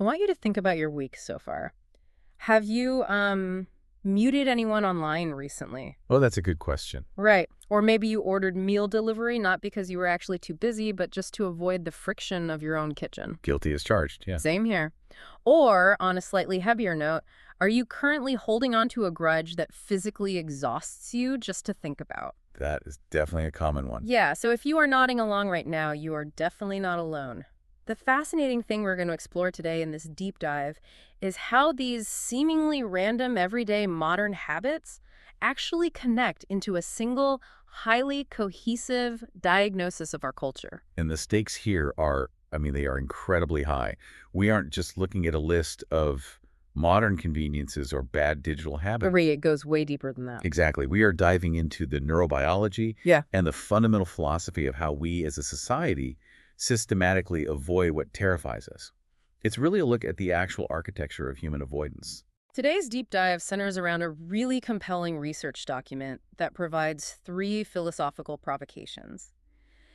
I want you to think about your week so far. Have you muted anyone online recently? Oh, that's a good question. Right. Or maybe you ordered meal delivery not because you were actually too busy, but just to avoid the friction of your own kitchen. Guilty as charged, yeah. Same here. Or, on a slightly heavier note, are you currently holding on to a grudge that physically exhausts you just to think about? That is definitely a common one. Yeah, so if you are nodding along right now, you are definitely not alone. The fascinating thing we're going to explore today in this deep dive is how these seemingly random, everyday modern habits actually connect into a single, highly cohesive diagnosis of our culture. And the stakes here are, they are incredibly high. We aren't just looking at a list of modern conveniences or bad digital habits. Marie, it goes way deeper than that. Exactly. We are diving into the neurobiology Yeah. and the fundamental philosophy of how we as a society systematically avoid what terrifies us. It's really a look at the actual architecture of human avoidance. Today's deep dive centers around a really compelling research document that provides 3 philosophical provocations.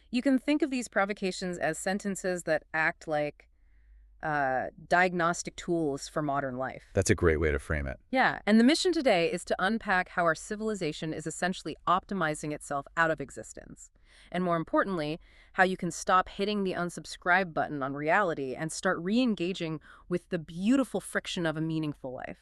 You can think of these provocations as sentences that act like diagnostic tools for modern life. That's a great way to frame it. Yeah, and the mission today is to unpack how our civilization is essentially optimizing itself out of existence. And more importantly, how you can stop hitting the unsubscribe button on reality and start re-engaging with the beautiful friction of a meaningful life.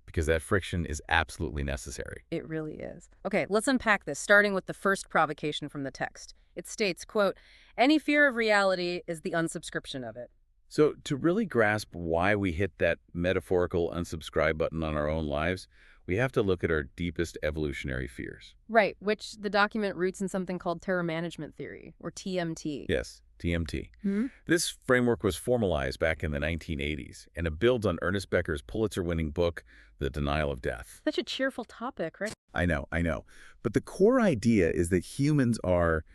Because that friction is absolutely necessary. It really is. Okay, let's unpack this, starting with the first provocation from the text. It states, quote, "Any fear of reality is the unsubscription of it." So to really grasp why we hit that metaphorical unsubscribe button on our own lives, we have to look at our deepest evolutionary fears. Right, which the document roots in something called terror management theory, or TMT. Yes, TMT. Hmm? This framework was formalized back in the 1980s, and it builds on Ernest Becker's Pulitzer-winning book, The Denial of Death. Such a cheerful topic, right? I know. But the core idea is that humans are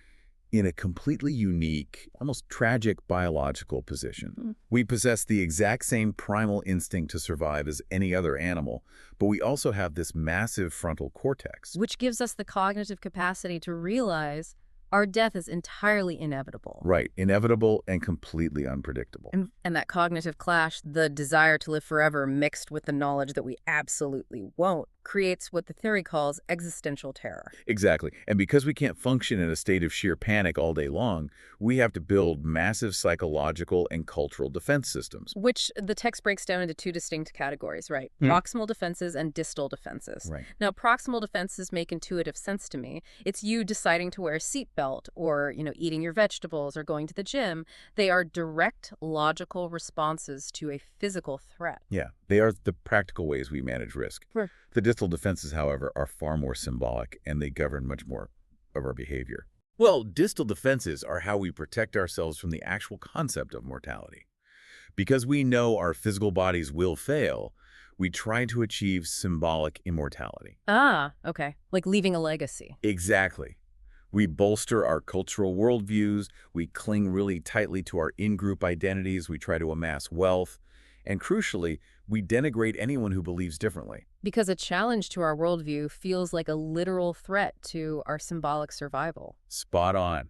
in a completely unique, almost tragic biological position. Mm. We possess the exact same primal instinct to survive as any other animal, but we also have this massive frontal cortex. Which gives us the cognitive capacity to realize our death is entirely inevitable. Right, inevitable and completely unpredictable. And that cognitive clash, the desire to live forever mixed with the knowledge that we absolutely won't, creates what the theory calls existential terror. Exactly. And because we can't function in a state of sheer panic all day long, we have to build massive psychological and cultural defense systems. Which the text breaks down into 2 distinct categories, right? Hmm. Proximal defenses and distal defenses. Right. Now, proximal defenses make intuitive sense to me. It's you deciding to wear a seatbelt or, eating your vegetables or going to the gym. They are direct, logical responses to a physical threat. Yeah, they are the practical ways we manage risk. Sure. The distal defenses, however, are far more symbolic, and they govern much more of our behavior. Well, distal defenses are how we protect ourselves from the actual concept of mortality. Because we know our physical bodies will fail, we try to achieve symbolic immortality. Ah, okay. Like leaving a legacy. Exactly. We bolster our cultural worldviews, we cling really tightly to our in-group identities, we try to amass wealth, and crucially, we denigrate anyone who believes differently. Because a challenge to our worldview feels like a literal threat to our symbolic survival. Spot on.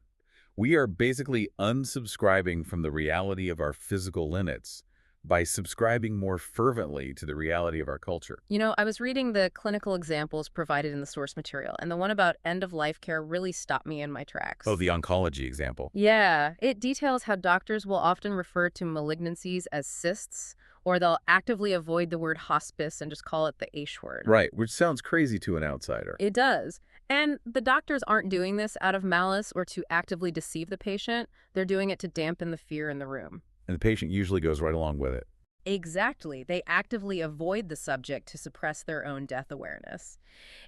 We are basically unsubscribing from the reality of our physical limits by subscribing more fervently to the reality of our culture. I was reading the clinical examples provided in the source material, and the one about end-of-life care really stopped me in my tracks. Oh, the oncology example. Yeah, it details how doctors will often refer to malignancies as cysts, or they'll actively avoid the word hospice and just call it the H word. Right, which sounds crazy to an outsider. It does. And the doctors aren't doing this out of malice or to actively deceive the patient. They're doing it to dampen the fear in the room. And the patient usually goes right along with it. Exactly. They actively avoid the subject to suppress their own death awareness.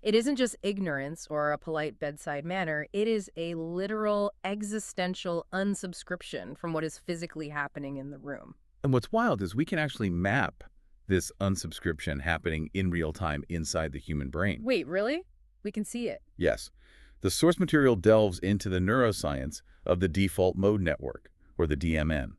It isn't just ignorance or a polite bedside manner. It is a literal existential unsubscription from what is physically happening in the room. And what's wild is we can actually map this unsubscription happening in real time inside the human brain. Wait, really? We can see it? Yes. The source material delves into the neuroscience of the default mode network, or the DMN.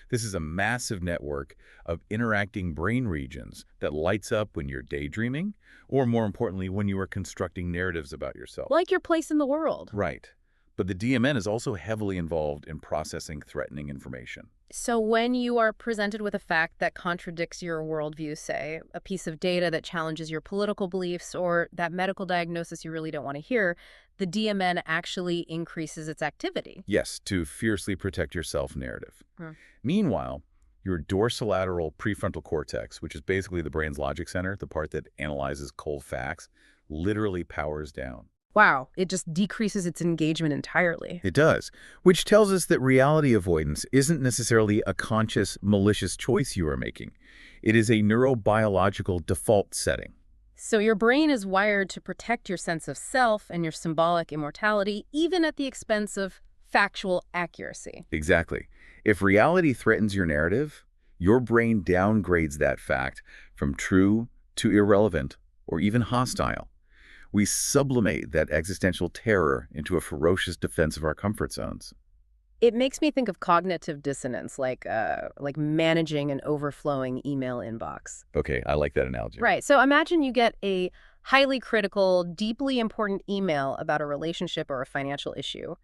This is a massive network of interacting brain regions that lights up when you're daydreaming, or more importantly, when you are constructing narratives about yourself. Like your place in the world. Right. But the DMN is also heavily involved in processing threatening information. So when you are presented with a fact that contradicts your worldview, say, a piece of data that challenges your political beliefs or that medical diagnosis you really don't want to hear, the DMN actually increases its activity. Yes, to fiercely protect yourself narrative. Hmm. Meanwhile, your dorsolateral prefrontal cortex, which is basically the brain's logic center, the part that analyzes cold facts, literally powers down. Wow, it just decreases its engagement entirely. It does, which tells us that reality avoidance isn't necessarily a conscious, malicious choice you are making. It is a neurobiological default setting. So your brain is wired to protect your sense of self and your symbolic immortality, even at the expense of factual accuracy. Exactly. If reality threatens your narrative, your brain downgrades that fact from true to irrelevant or even hostile. We sublimate that existential terror into a ferocious defense of our comfort zones. It makes me think of cognitive dissonance, like managing an overflowing email inbox. Okay, I like that analogy. Right. So imagine you get a highly critical, deeply important email about a relationship or a financial issue.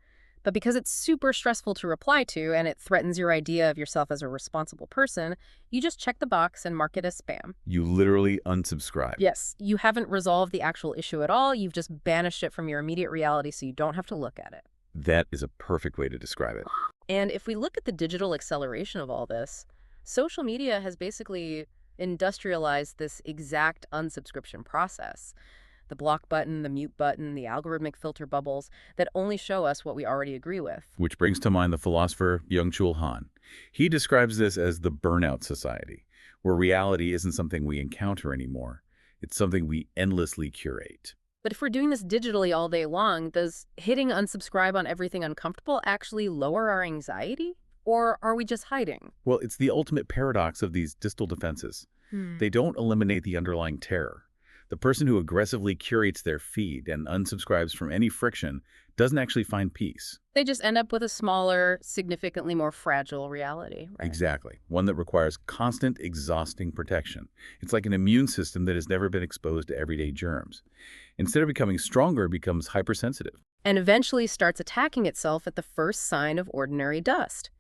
But because it's super stressful to reply to and it threatens your idea of yourself as a responsible person, you just check the box and mark it as spam. You literally unsubscribe. Yes, you haven't resolved the actual issue at all. You've just banished it from your immediate reality so you don't have to look at it. That is a perfect way to describe it. And if we look at the digital acceleration of all this, social media has basically industrialized this exact unsubscription process. The block button, the mute button, the algorithmic filter bubbles that only show us what we already agree with. Which brings to mind the philosopher Byung-Chul Han. He describes this as the burnout society, where reality isn't something we encounter anymore. It's something we endlessly curate. But if we're doing this digitally all day long, does hitting unsubscribe on everything uncomfortable actually lower our anxiety? Or are we just hiding? Well, it's the ultimate paradox of these distal defenses. They don't eliminate the underlying terror. The person who aggressively curates their feed and unsubscribes from any friction doesn't actually find peace. They just end up with a smaller, significantly more fragile reality, right? Exactly. One that requires constant, exhausting protection. It's like an immune system that has never been exposed to everyday germs. Instead of becoming stronger, it becomes hypersensitive. And eventually starts attacking itself at the first sign of ordinary dust.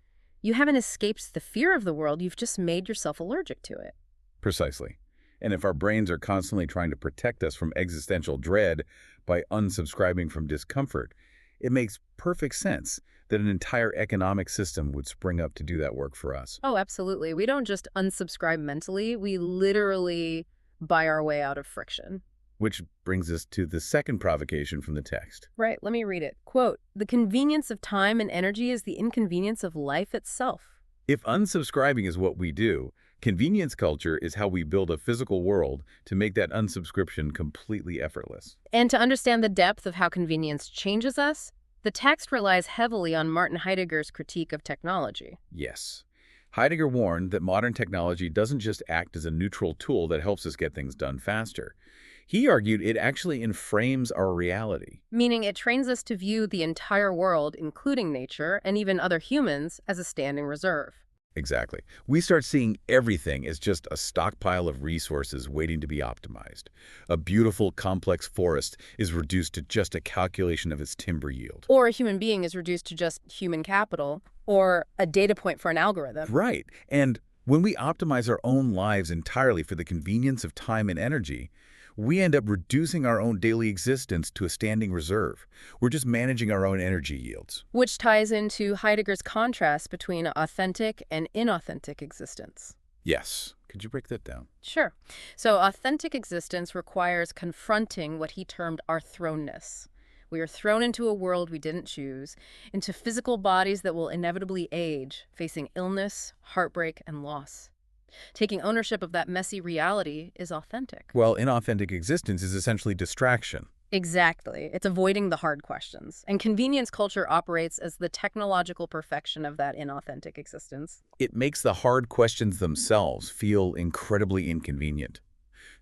You haven't escaped the fear of the world, you've just made yourself allergic to it. Precisely. And if our brains are constantly trying to protect us from existential dread by unsubscribing from discomfort, it makes perfect sense that an entire economic system would spring up to do that work for us. Oh, absolutely. We don't just unsubscribe mentally, we literally buy our way out of friction. Which brings us to the second provocation from the text. Right, let me read it. Quote, "The convenience of time and energy is the inconvenience of life itself." If unsubscribing is what we do, convenience culture is how we build a physical world to make that unsubscription completely effortless. And to understand the depth of how convenience changes us, the text relies heavily on Martin Heidegger's critique of technology. Yes. Heidegger warned that modern technology doesn't just act as a neutral tool that helps us get things done faster. He argued it actually inframes our reality. Meaning it trains us to view the entire world, including nature and even other humans, as a standing reserve. Exactly. We start seeing everything as just a stockpile of resources waiting to be optimized. A beautiful, complex forest is reduced to just a calculation of its timber yield. Or a human being is reduced to just human capital, or a data point for an algorithm. Right. And when we optimize our own lives entirely for the convenience of time and energy, we end up reducing our own daily existence to a standing reserve. We're just managing our own energy yields. Which ties into Heidegger's contrast between authentic and inauthentic existence. Yes. Could you break that down? Sure. So authentic existence requires confronting what he termed our thrownness. We are thrown into a world we didn't choose, into physical bodies that will inevitably age, facing illness, heartbreak, and loss. Taking ownership of that messy reality is authentic. Well, inauthentic existence is essentially distraction. Exactly. It's avoiding the hard questions. And convenience culture operates as the technological perfection of that inauthentic existence. It makes the hard questions themselves feel incredibly inconvenient.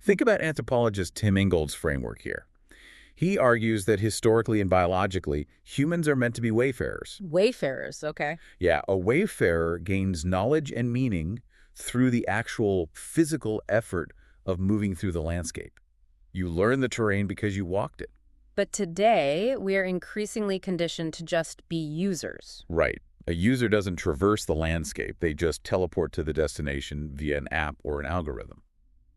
Think about anthropologist Tim Ingold's framework here. He argues that historically and biologically, humans are meant to be wayfarers. Wayfarers, okay. Yeah, a wayfarer gains knowledge and meaning through the actual physical effort of moving through the landscape. You learn the terrain because you walked it. But today, we are increasingly conditioned to just be users. Right. A user doesn't traverse the landscape, they just teleport to the destination via an app or an algorithm.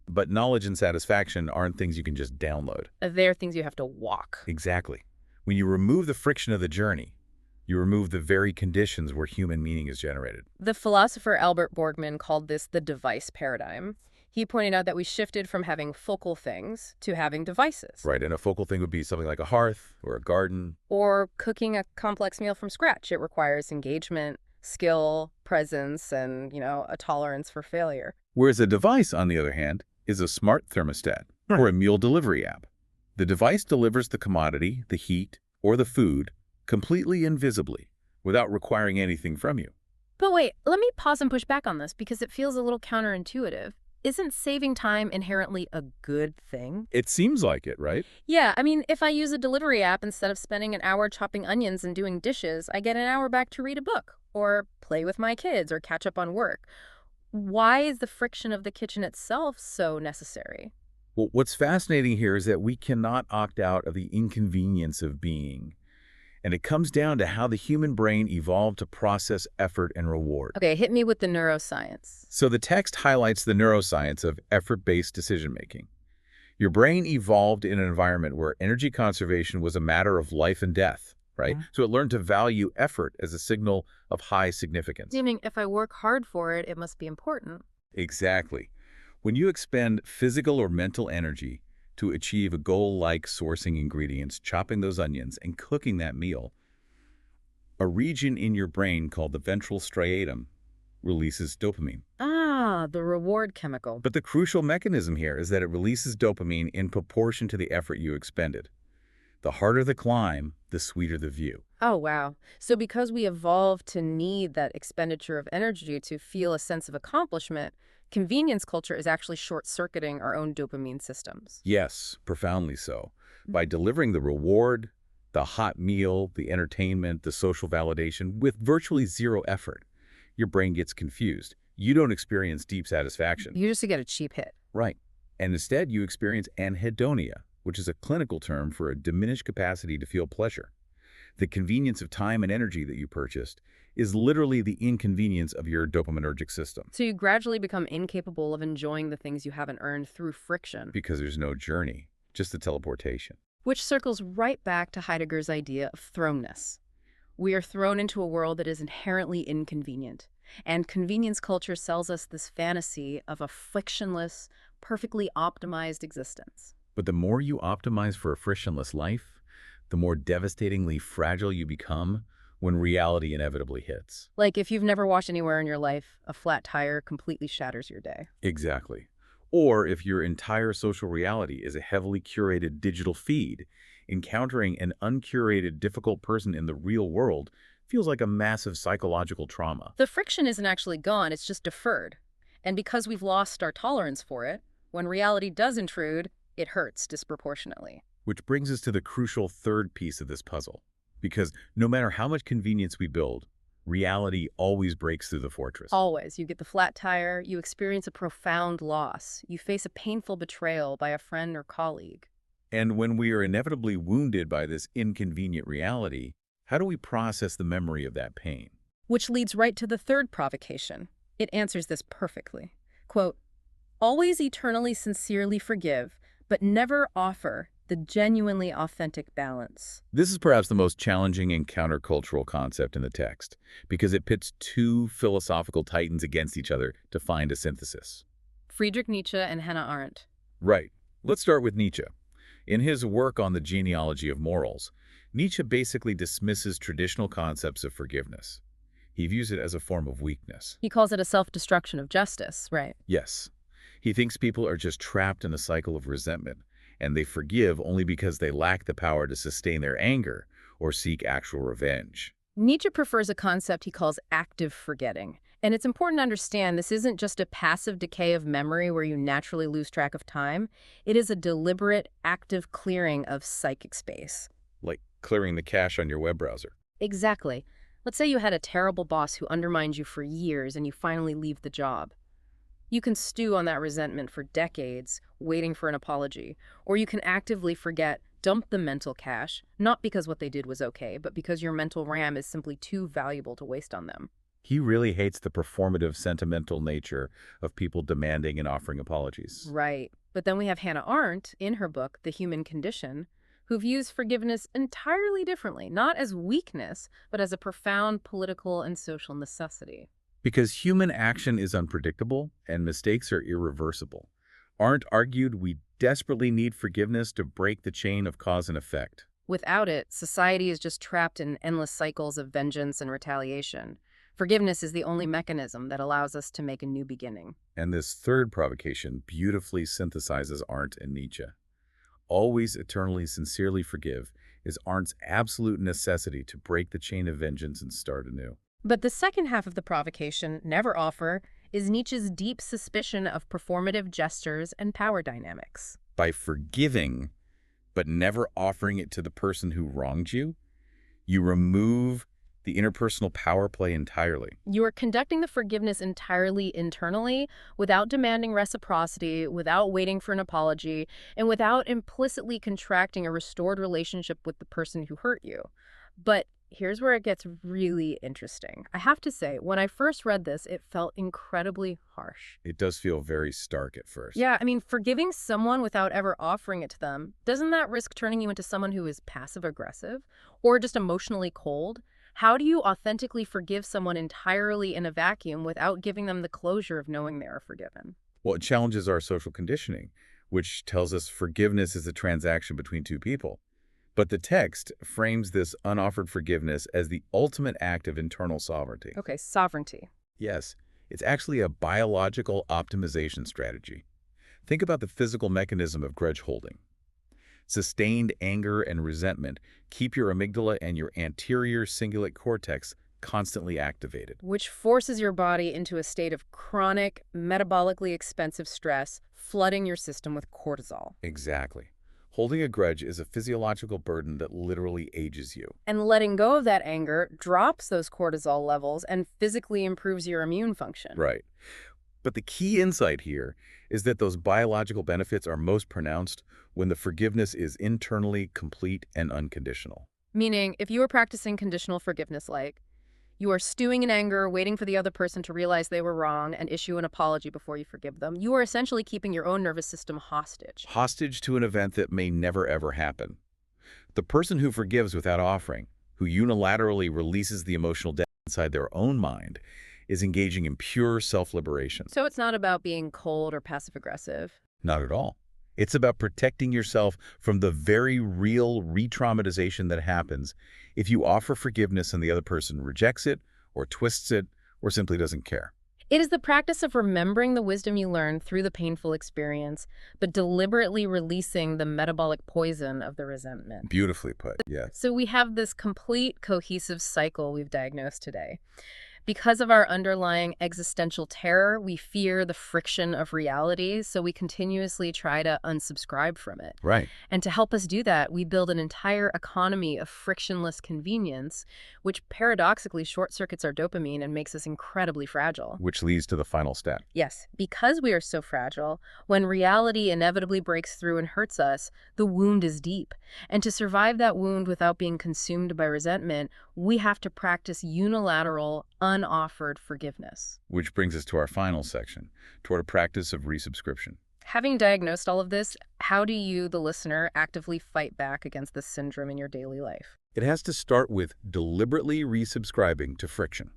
But knowledge and satisfaction aren't things you can just download. They're things you have to walk. Exactly. When you remove the friction of the journey, you remove the very conditions where human meaning is generated. The philosopher Albert Borgman called this the device paradigm. He pointed out that we shifted from having focal things to having devices. Right, and a focal thing would be something like a hearth or a garden. Or cooking a complex meal from scratch. It requires engagement, skill, presence, and, a tolerance for failure. Whereas a device, on the other hand, is a smart thermostat or a meal delivery app. The device delivers the commodity, the heat, or the food completely invisibly without requiring anything from you. But wait, let me pause and push back on this because it feels a little counterintuitive. Isn't saving time inherently a good thing? It seems like it, right? Yeah, I mean, if I use a delivery app instead of spending an hour chopping onions and doing dishes, I get an hour back to read a book or play with my kids or catch up on work. Why is the friction of the kitchen itself so necessary? Well, what's fascinating here is that we cannot opt out of the inconvenience of being. And it comes down to how the human brain evolved to process effort and reward. Okay, hit me with the neuroscience. So the text highlights the neuroscience of effort-based decision-making. Your brain evolved in an environment where energy conservation was a matter of life and death, right? Yeah. So it learned to value effort as a signal of high significance. Meaning if I work hard for it, it must be important. Exactly. When you expend physical or mental energy to achieve a goal like sourcing ingredients, chopping those onions, and cooking that meal, a region in your brain called the ventral striatum releases dopamine. Ah, the reward chemical. But the crucial mechanism here is that it releases dopamine in proportion to the effort you expended. The harder the climb, the sweeter the view. Oh, wow. So because we evolved to need that expenditure of energy to feel a sense of accomplishment, convenience culture is actually short-circuiting our own dopamine systems. Yes, profoundly so. By delivering the reward, the hot meal, the entertainment, the social validation with virtually zero effort, your brain gets confused. You don't experience deep satisfaction. You just get a cheap hit. Right. And instead, you experience anhedonia, which is a clinical term for a diminished capacity to feel pleasure. The convenience of time and energy that you purchased is literally the inconvenience of your dopaminergic system. So you gradually become incapable of enjoying the things you haven't earned through friction. Because there's no journey, just the teleportation. Which circles right back to Heidegger's idea of thrownness. We are thrown into a world that is inherently inconvenient. And convenience culture sells us this fantasy of a frictionless, perfectly optimized existence. But the more you optimize for a frictionless life, the more devastatingly fragile you become when reality inevitably hits. Like if you've never washed anywhere in your life, a flat tire completely shatters your day. Exactly. Or if your entire social reality is a heavily curated digital feed, encountering an uncurated, difficult person in the real world feels like a massive psychological trauma. The friction isn't actually gone, it's just deferred. And because we've lost our tolerance for it, when reality does intrude, it hurts disproportionately. Which brings us to the crucial third piece of this puzzle. Because no matter how much convenience we build, reality always breaks through the fortress. Always. You get the flat tire, you experience a profound loss, you face a painful betrayal by a friend or colleague. And when we are inevitably wounded by this inconvenient reality, how do we process the memory of that pain? Which leads right to the third provocation. It answers this perfectly. Quote, always eternally sincerely forgive, but never offer the genuinely authentic balance. This is perhaps the most challenging and countercultural concept in the text, because it pits two philosophical titans against each other to find a synthesis. Friedrich Nietzsche and Hannah Arendt. Right. Let's start with Nietzsche. In his work on the genealogy of morals, Nietzsche basically dismisses traditional concepts of forgiveness. He views it as a form of weakness. He calls it a self-destruction of justice, right? Yes. He thinks people are just trapped in a cycle of resentment, and they forgive only because they lack the power to sustain their anger or seek actual revenge. Nietzsche prefers a concept he calls active forgetting. And it's important to understand this isn't just a passive decay of memory where you naturally lose track of time. It is a deliberate, active clearing of psychic space. Like clearing the cache on your web browser. Exactly. Let's say you had a terrible boss who undermined you for years and you finally leave the job. You can stew on that resentment for decades, waiting for an apology, or you can actively forget dump the mental cache, not because what they did was okay, but because your mental RAM is simply too valuable to waste on them. He really hates the performative, sentimental nature of people demanding and offering apologies. Right. But then we have Hannah Arendt, in her book, The Human Condition, who views forgiveness entirely differently, not as weakness, but as a profound political and social necessity. Because human action is unpredictable and mistakes are irreversible. Arendt argued we desperately need forgiveness to break the chain of cause and effect. Without it, society is just trapped in endless cycles of vengeance and retaliation. Forgiveness is the only mechanism that allows us to make a new beginning. And this third provocation beautifully synthesizes Arendt and Nietzsche. Always eternally sincerely forgive is Arndt's absolute necessity to break the chain of vengeance and start anew. But the second half of the provocation, never offer, is Nietzsche's deep suspicion of performative gestures and power dynamics. By forgiving, but never offering it to the person who wronged you, you remove the interpersonal power play entirely. You are conducting the forgiveness entirely internally, without demanding reciprocity, without waiting for an apology, and without implicitly contracting a restored relationship with the person who hurt you. But here's where it gets really interesting. I have to say, when I first read this, it felt incredibly harsh. It does feel very stark at first. Yeah, I mean, forgiving someone without ever offering it to them, doesn't that risk turning you into someone who is passive-aggressive or just emotionally cold? How do you authentically forgive someone entirely in a vacuum without giving them the closure of knowing they are forgiven? Well, it challenges our social conditioning, which tells us forgiveness is a transaction between two people. But the text frames this unoffered forgiveness as the ultimate act of internal sovereignty. Okay, sovereignty. Yes, it's actually a biological optimization strategy. Think about the physical mechanism of grudge holding. Sustained anger and resentment keep your amygdala and your anterior cingulate cortex constantly activated. Which forces your body into a state of chronic, metabolically expensive stress, flooding your system with cortisol. Exactly. Holding a grudge is a physiological burden that literally ages you. And letting go of that anger drops those cortisol levels and physically improves your immune function. Right. But the key insight here is that those biological benefits are most pronounced when the forgiveness is internally complete and unconditional. Meaning, if you are practicing conditional forgiveness like, you are stewing in anger, waiting for the other person to realize they were wrong and issue an apology before you forgive them, you are essentially keeping your own nervous system hostage. Hostage to an event that may never ever happen. The person who forgives without offering, who unilaterally releases the emotional debt inside their own mind, is engaging in pure self-liberation. So it's not about being cold or passive-aggressive. Not at all. It's about protecting yourself from the very real re-traumatization that happens if you offer forgiveness and the other person rejects it, or twists it, or simply doesn't care. It is the practice of remembering the wisdom you learned through the painful experience, but deliberately releasing the metabolic poison of the resentment. Beautifully put, yes. So we have this complete, cohesive cycle we've diagnosed today. Because of our underlying existential terror, we fear the friction of reality, so we continuously try to unsubscribe from it. Right. And to help us do that, we build an entire economy of frictionless convenience, which paradoxically short-circuits our dopamine and makes us incredibly fragile. Which leads to the final step. Yes, because we are so fragile, when reality inevitably breaks through and hurts us, the wound is deep. And to survive that wound without being consumed by resentment, we have to practice unilateral, unoffered forgiveness. Which brings us to our final section, toward a practice of resubscription. Having diagnosed all of this, how do you, the listener, actively fight back against this syndrome in your daily life? It has to start with deliberately resubscribing to friction.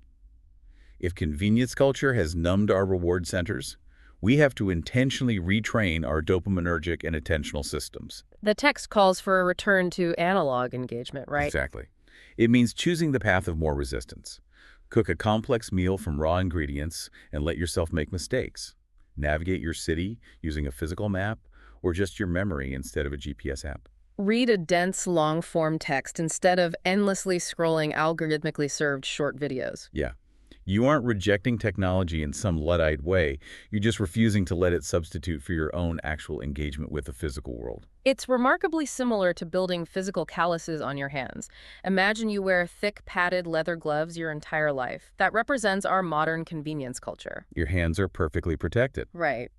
If convenience culture has numbed our reward centers, we have to intentionally retrain our dopaminergic and attentional systems. The text calls for a return to analog engagement, right? Exactly. It means choosing the path of more resistance. Cook a complex meal from raw ingredients and let yourself make mistakes. Navigate your city using a physical map or just your memory instead of a GPS app. Read a dense, long-form text instead of endlessly scrolling algorithmically served short videos. Yeah. You aren't rejecting technology in some Luddite way. You're just refusing to let it substitute for your own actual engagement with the physical world. It's remarkably similar to building physical calluses on your hands. Imagine you wear thick, padded leather gloves your entire life. That represents our modern convenience culture. Your hands are perfectly protected. Right.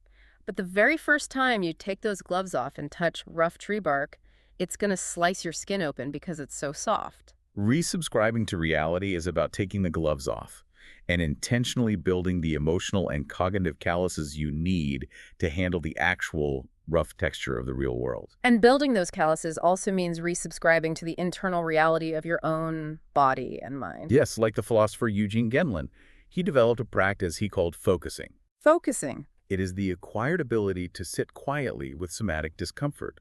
But the very first time you take those gloves off and touch rough tree bark, It's going to slice your skin open because it's so soft. Resubscribing to reality is about taking the gloves off and intentionally building the emotional and cognitive calluses you need to handle the actual rough texture of the real world. And building those calluses also means resubscribing to the internal reality of your own body and mind. Yes, like the philosopher Eugene Gendlin, he developed a practice he called focusing. Focusing. It is the acquired ability to sit quietly with somatic discomfort,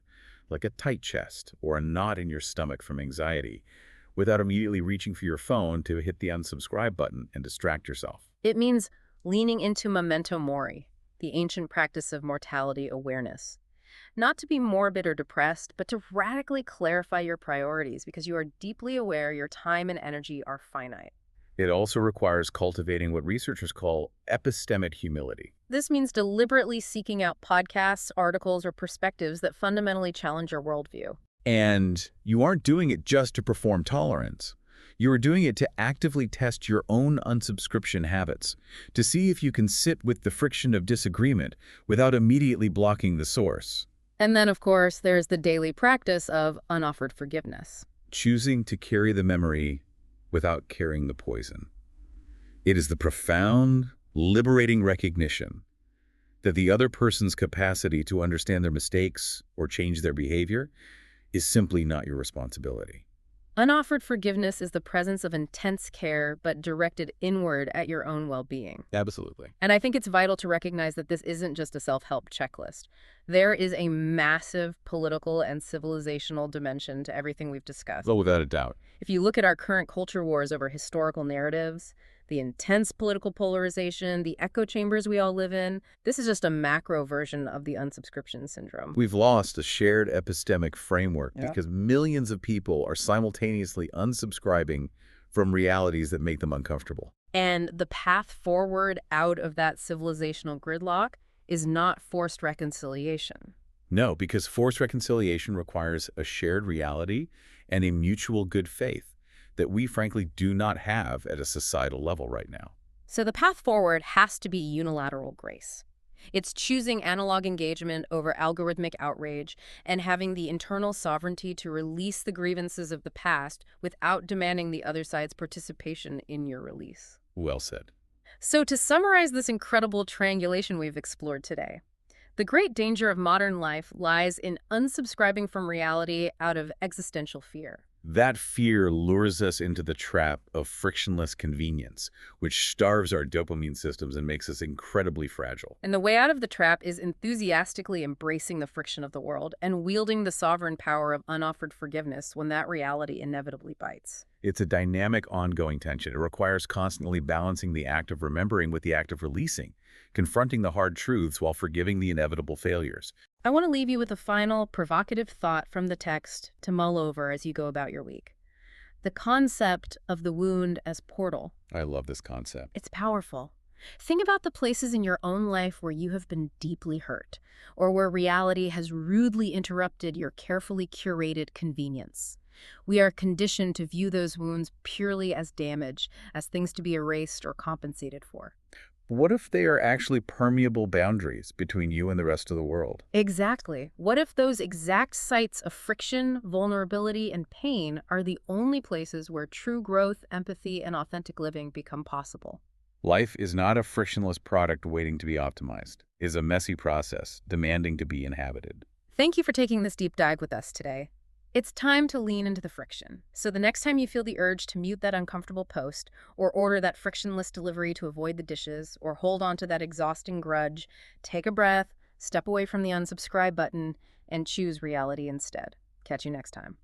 like a tight chest or a knot in your stomach from anxiety, without immediately reaching for your phone to hit the unsubscribe button and distract yourself. It means leaning into memento mori, the ancient practice of mortality awareness. Not to be morbid or depressed, but to radically clarify your priorities because you are deeply aware your time and energy are finite. It also requires cultivating what researchers call epistemic humility. This means deliberately seeking out podcasts, articles, or perspectives that fundamentally challenge your worldview. And you aren't doing it just to perform tolerance. You are doing it to actively test your own unsubscription habits, to see if you can sit with the friction of disagreement without immediately blocking the source. And then, of course, there's the daily practice of unoffered forgiveness. Choosing to carry the memory without carrying the poison. It is the profound, liberating recognition that the other person's capacity to understand their mistakes or change their behavior is simply not your responsibility. Unoffered forgiveness is the presence of intense care, but directed inward at your own well-being. Absolutely. And I think it's vital to recognize that this isn't just a self-help checklist. There is a massive political and civilizational dimension to everything we've discussed. Well, without a doubt. If you look at our current culture wars over historical narratives, the intense political polarization, the echo chambers we all live in, this is just a macro version of the unsubscription syndrome. We've lost a shared epistemic framework Yeah. because millions of people are simultaneously unsubscribing from realities that make them uncomfortable. And the path forward out of that civilizational gridlock is not forced reconciliation. No, because forced reconciliation requires a shared reality and a mutual good faith that we frankly do not have at a societal level right now. So the path forward has to be unilateral grace. It's choosing analog engagement over algorithmic outrage and having the internal sovereignty to release the grievances of the past without demanding the other side's participation in your release. Well said. So to summarize this incredible triangulation we've explored today, the great danger of modern life lies in unsubscribing from reality out of existential fear. That fear lures us into the trap of frictionless convenience, which starves our dopamine systems and makes us incredibly fragile. And the way out of the trap is enthusiastically embracing the friction of the world and wielding the sovereign power of unoffered forgiveness when that reality inevitably bites. It's a dynamic, ongoing tension. It requires constantly balancing the act of remembering with the act of releasing, confronting the hard truths while forgiving the inevitable failures. I want to leave you with a final, provocative thought from the text to mull over as you go about your week. The concept of the wound as portal. I love this concept. It's powerful. Think about the places in your own life where you have been deeply hurt, or where reality has rudely interrupted your carefully curated convenience. We are conditioned to view those wounds purely as damage, as things to be erased or compensated for. What if they are actually permeable boundaries between you and the rest of the world? Exactly. What if those exact sites of friction, vulnerability, and pain are the only places where true growth, empathy, and authentic living become possible? Life is not a frictionless product waiting to be optimized. It is a messy process demanding to be inhabited. Thank you for taking this deep dive with us today. It's time to lean into the friction. So the next time you feel the urge to mute that uncomfortable post, or order that frictionless delivery to avoid the dishes, or hold on to that exhausting grudge, take a breath, step away from the unsubscribe button, and choose reality instead. Catch you next time.